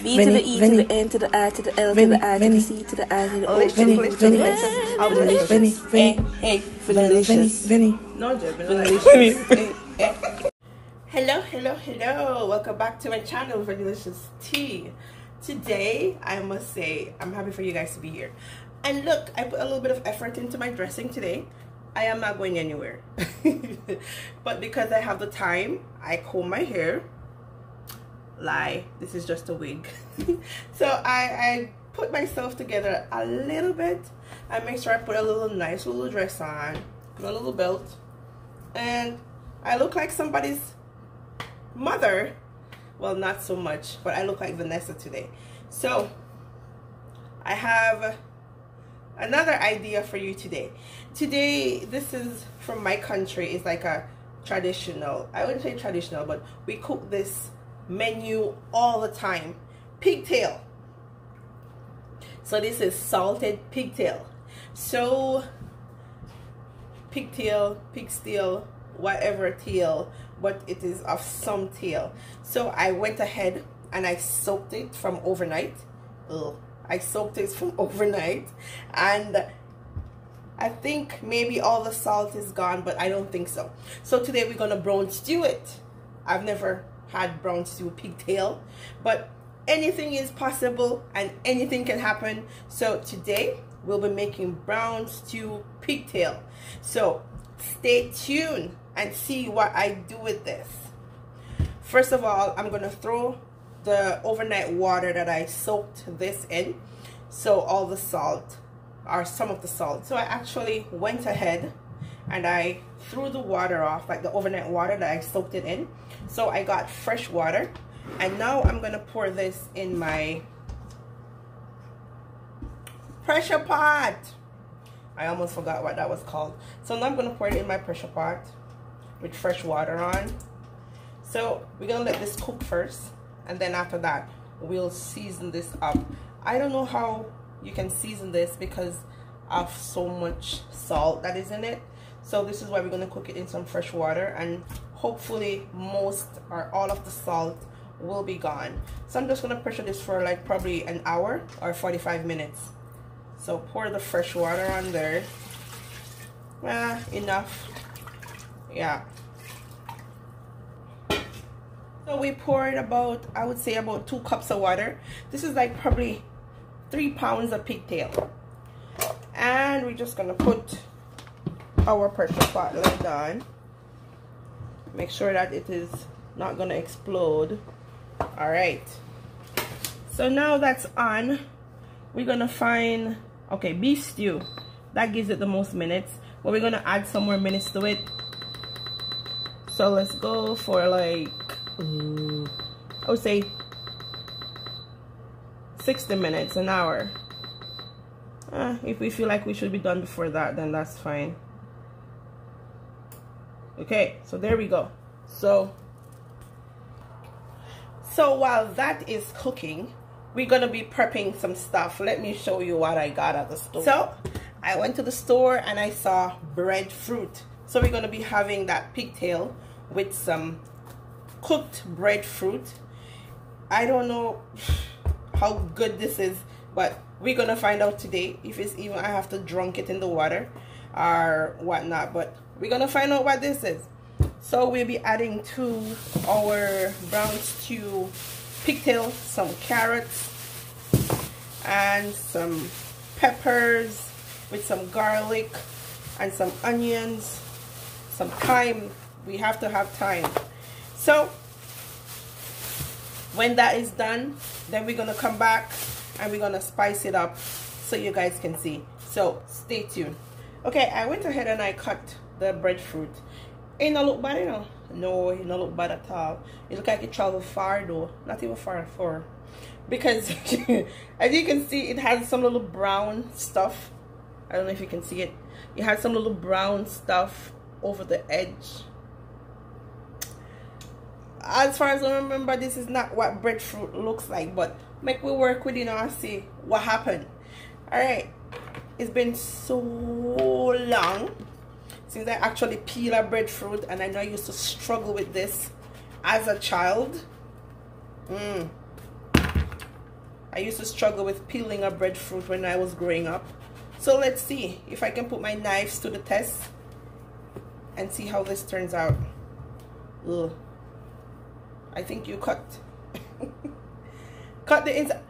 B to the E to the N to the I to the L to the I to the C to the I to the O to the U to the S. Hey, Finalicious. No, Finalicious. Hello. Welcome back to my channel, Finalicious Tea. Today, I must say, I'm happy for you guys to be here. And look, I put a little bit of effort into my dressing today. I am not going anywhere. But because I have the time, I comb my hair. Lie, this is just a wig. So I put myself together a little bit. I make sure I put a nice little dress on, put a little belt, and I look like somebody's mother. Well, not so much, but I look like Vanessa today. So I have another idea for you today. Today, this is from my country. It's like a traditional, I wouldn't say traditional, but we cook this menu all the time. Pigtail. So this is salted pigtail. So pigtail, pigtail, whatever tail, but it is of some tail. So I went ahead and I soaked it from overnight. I soaked it from overnight, and I think maybe all the salt is gone, but I don't think so. So today we're gonna brown stew it. I've never had brown stew pigtail, but anything is possible and anything can happen. So today we'll be making brown stew pigtail. So stay tuned and see what I do with this. First of all, I'm gonna throw the overnight water that I soaked this in, so all the salt, or some of the salt. So I actually went ahead and I threw the water off, like the overnight water that I soaked it in. So I got fresh water, and now I'm gonna pour this in my pressure pot. I almost forgot what that was called. So now I'm gonna pour it in my pressure pot with fresh water on. So we're gonna let this cook first, and then after that we'll season this up. I don't know how you can season this because of so much salt that is in it. So this is why we're going to cook it in some fresh water, and hopefully most or all of the salt will be gone. So I'm just going to pressure this for like probably an hour or 45 minutes. So pour the fresh water on there. Enough. Yeah. So we poured about, I would say about 2 cups of water. This is like probably 3 pounds of pigtail. And we're just going to put our pressure pot lid on. Make sure that it is not going to explode. Alright. So now that's on, we're going to find, okay, beef stew. That gives it the most minutes. But we're going to add some more minutes to it. So let's go for like, I would say 60 minutes, an hour. If we feel like we should be done before that, then that's fine. Okay, so there we go. So while that is cooking, we're gonna be prepping some stuff. Let me show you what I got at the store. So I went to the store and I saw breadfruit. So we're gonna be having that pigtail with some cooked breadfruit. I don't know how good this is, but we're gonna find out today. If it's even, I have to drunk it in the water or whatnot, but we're gonna find out what this is. So we'll be adding to our brown stew pigtail some carrots and some peppers with some garlic and some onions, some thyme. We have to have thyme. So when that is done, then we're gonna come back and we're gonna spice it up so you guys can see. So stay tuned. Okay, I went ahead and I cut the breadfruit. It don't look bad, you know. No, it don't look bad at all. It look like it traveled far though. Not even far, because as you can see, it has some little brown stuff. I don't know if you can see it. It has some little brown stuff over the edge. As far as I remember, this is not what breadfruit looks like, but make we work with, you know, and see what happened. All right, it's been so long since I actually peel a breadfruit, and I know I used to struggle with this as a child. I used to struggle with peeling a breadfruit when I was growing up. So let's see if I can put my knives to the test and see how this turns out. Ugh. I think you cut cut the inside.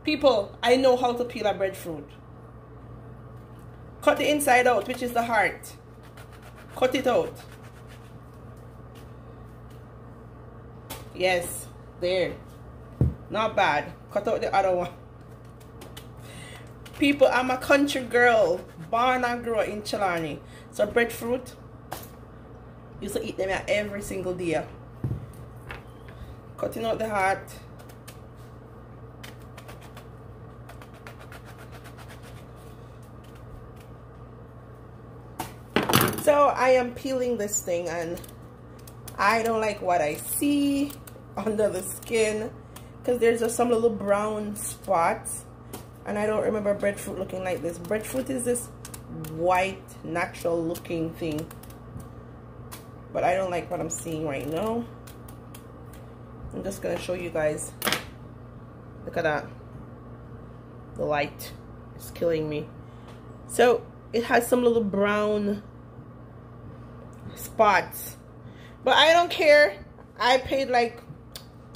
People, I know how to peel a breadfruit. Cut the inside out, which is the heart. Cut it out. Yes, there. Not bad. Cut out the other one. People, I'm a country girl, born and grew in Chilani. So breadfruit, used to eat them every single day. Cutting out the heart. So I am peeling this thing and I don't like what I see under the skin because there's just some little brown spots, and I don't remember breadfruit looking like this. Breadfruit is this white natural looking thing, but I don't like what I'm seeing right now. I'm just gonna show you guys. Look at that. The light is killing me. So it has some little brown spots, but I don't care. I paid like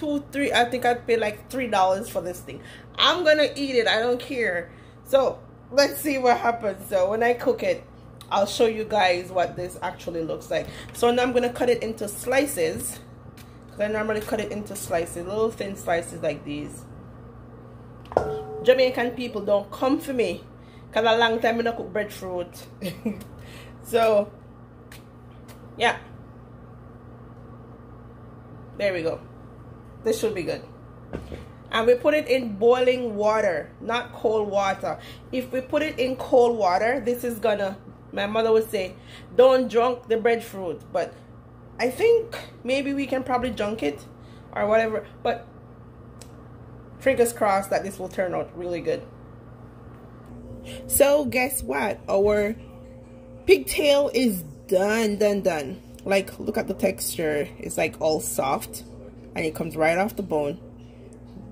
I think I paid like $3 for this thing. I'm gonna eat it. I don't care. So let's see what happens. So when I cook it, I'll show you guys what this actually looks like. So now I'm gonna cut it into slices, because I normally cut it into slices, little thin slices like these. Jamaican people, don't come for me, because a long time I don't cook breadfruit. So yeah, there we go. This should be good. And we put it in boiling water, not cold water. If we put it in cold water, this is gonna, my mother would say, don't junk the breadfruit. But I think maybe we can probably junk it or whatever. But fingers crossed that this will turn out really good. So guess what? Our pigtail is done. Like, look at the texture. It's like all soft and it comes right off the bone.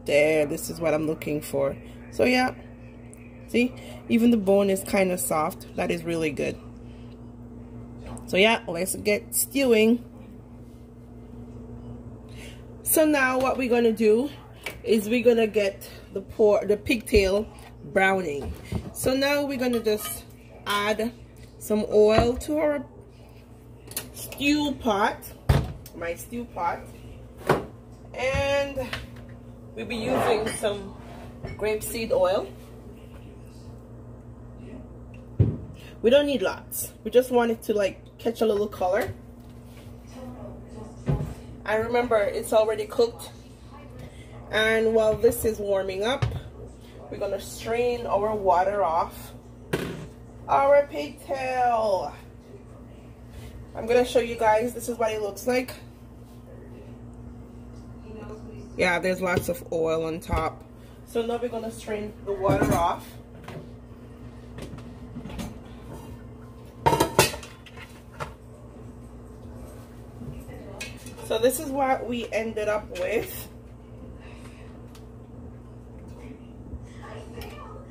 There, this is what I'm looking for. So yeah, see, even the bone is kind of soft. That is really good. So yeah, let's get stewing. So now what we're gonna do is we're gonna get the pigtail browning. So now we're gonna just add some oil to our stew pot, my stew pot, and we'll be using some grapeseed oil. We don't need lots. We just want it to like catch a little color. And remember, it's already cooked. And while this is warming up, we're gonna strain our water off our pigtail. I'm gonna show you guys. This is what it looks like. Yeah, there's lots of oil on top. So now we're gonna strain the water off. So this is what we ended up with.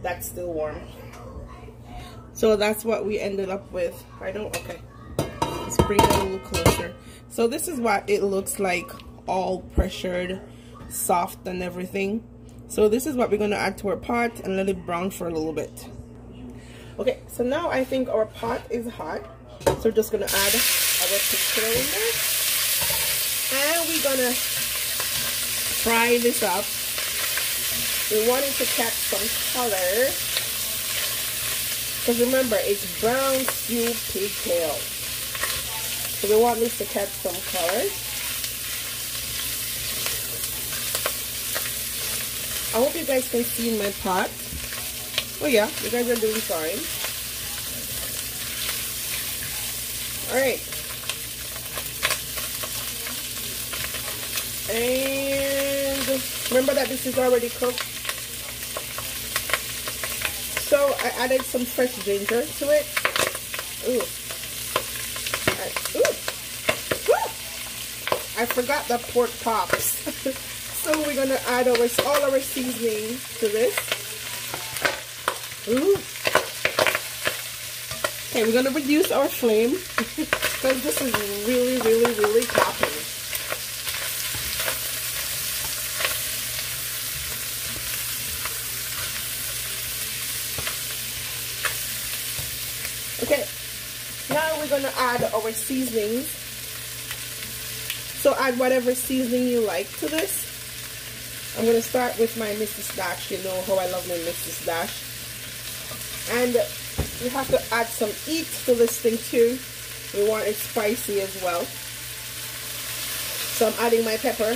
That's still warm. So that's what we ended up with. Okay. Let's bring it a little closer. So this is what it looks like, all pressured, soft and everything. So this is what we're going to add to our pot and let it brown for a little bit. Okay, so now I think our pot is hot. So we're just going to add our pigtail in there. And we're going to fry this up. We want it to catch some color. Because remember, it's brown stew pigtail. So we want this to catch some color. I hope you guys can see my pot. Oh yeah, you guys are doing fine. Alright. And remember that this is already cooked. So I added some fresh ginger to it. Ooh. Ooh. Woo! I forgot the pork pops. So Now we're gonna add all our seasoning to this. Ooh. Okay, we're gonna reduce our flame because this is really popping. Okay, now we're gonna add our seasonings. So add whatever seasoning you like to this. I'm gonna start with my Mrs. Dash. You know how I love my Mrs. Dash. And we have to add some heat to this thing too. We want it spicy as well. So I'm adding my pepper.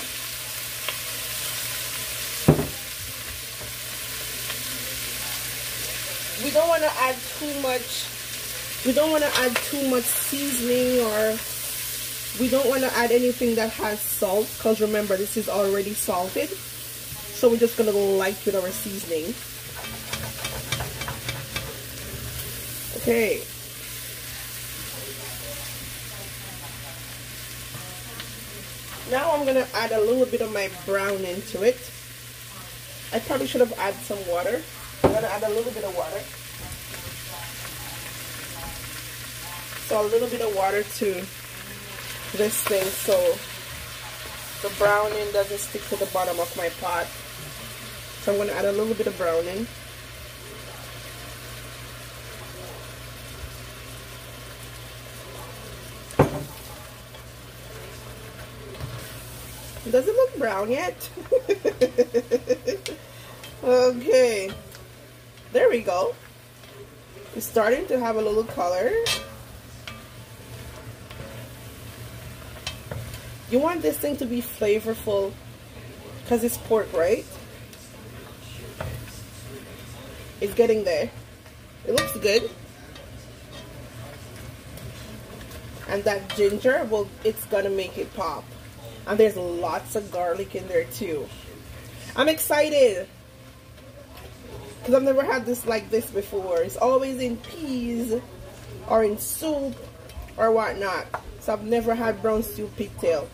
We don't want to add too much. We don't want to add too much seasoning, or we don't want to add anything that has salt, because remember, this is already salted. So we're just going to go light with our seasoning. Okay. Now I'm going to add a little bit of my brown into it. I probably should have added some water. I'm going to add a little bit of water. So a little bit of water to this thing so the browning doesn't stick to the bottom of my pot. So I'm going to add a little bit of browning. Does it look brown yet? Okay, there we go. It's starting to have a little color. You want this thing to be flavorful because it's pork, right? It's getting there. It looks good. And that ginger, well, it's gonna make it pop. And there's lots of garlic in there too. I'm excited because I've never had this like this before. It's always in peas or in soup or whatnot. So I've never had brown stew pigtail.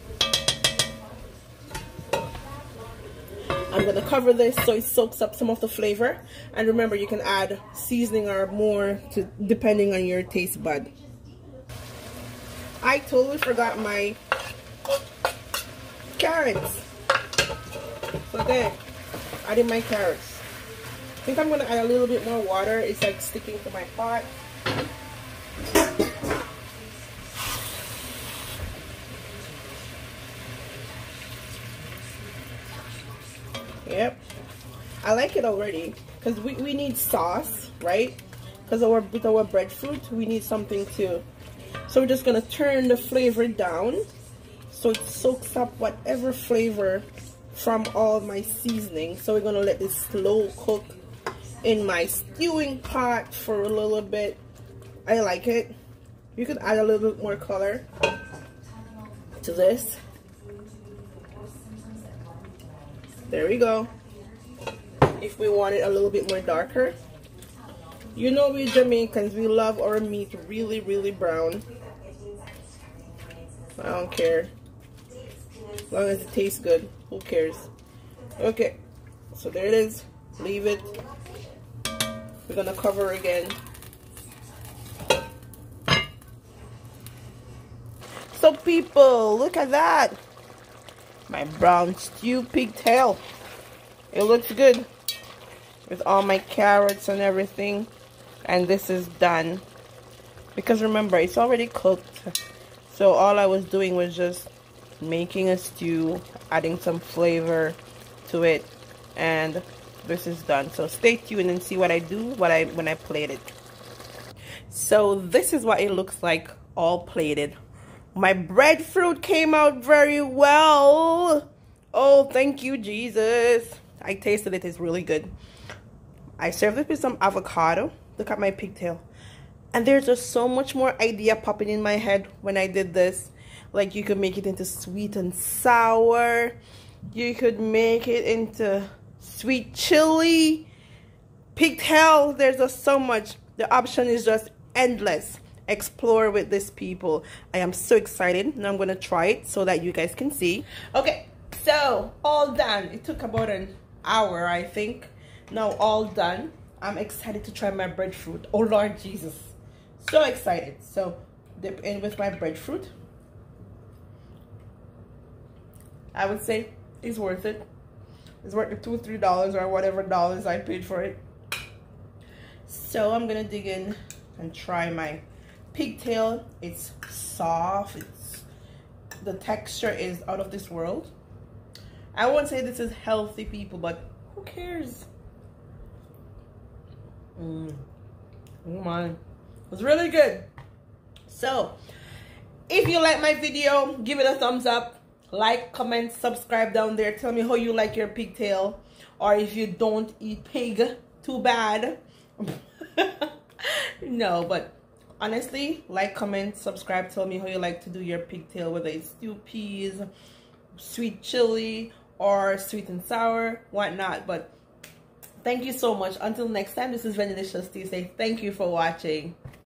I'm gonna cover this so it soaks up some of the flavor. And remember, you can add seasoning or more to depending on your taste bud. I totally forgot my carrots. So there, adding my carrots. I think I'm gonna add a little bit more water. It's like sticking to my pot. Yep, I like it already because we need sauce, right? Because with our breadfruit, we need something too. So we're just gonna turn the flavor down so it soaks up whatever flavor from all my seasoning. So we're gonna let this slow cook in my stewing pot for a little bit. I like it. You could add a little bit more color to this. There we go. If we want it a little bit more darker. You know, we Jamaicans, we love our meat really brown. I don't care. As long as it tastes good, who cares? Okay, so there it is. Leave it. We're gonna cover again. So people, look at that. My brown stew pigtail. It looks good with all my carrots and everything. And this is done. Because remember, it's already cooked. So all I was doing was just making a stew, adding some flavor to it, and this is done. So stay tuned and see what I do when I plate it. So this is what it looks like all plated. My breadfruit came out very well. Oh, thank you, Jesus. I tasted it. It's really good. I served it with some avocado. Look at my pigtail. And there's just so much more idea popping in my head when I did this. Like, you could make it into sweet and sour. You could make it into sweet chili. Pigtail, there's just so much. The option is just endless. Explore with this, people. I am so excited. Now I'm going to try it so that you guys can see. Okay, So all done. It took about an hour, I think. Now all done. I'm excited to try my breadfruit. Oh Lord Jesus, so excited. So dip in with my breadfruit. I would say it's worth it. It's worth the $2-3 or whatever dollars I paid for it. So I'm gonna dig in and try my pigtail. It's soft. The texture is out of this world. I won't say this is healthy, people, but who cares? Oh my, it's really good. So if you like my video, give it a thumbs up, like, comment, subscribe down there. Tell me how you like your pigtail, or if you don't eat pig, too bad. No, but honestly, like, comment, subscribe, tell me how you like to do your pigtail, whether it's stewed peas, sweet chili, or sweet and sour, whatnot. But thank you so much. Until next time, this is Vanillicious Tea. Say thank you for watching.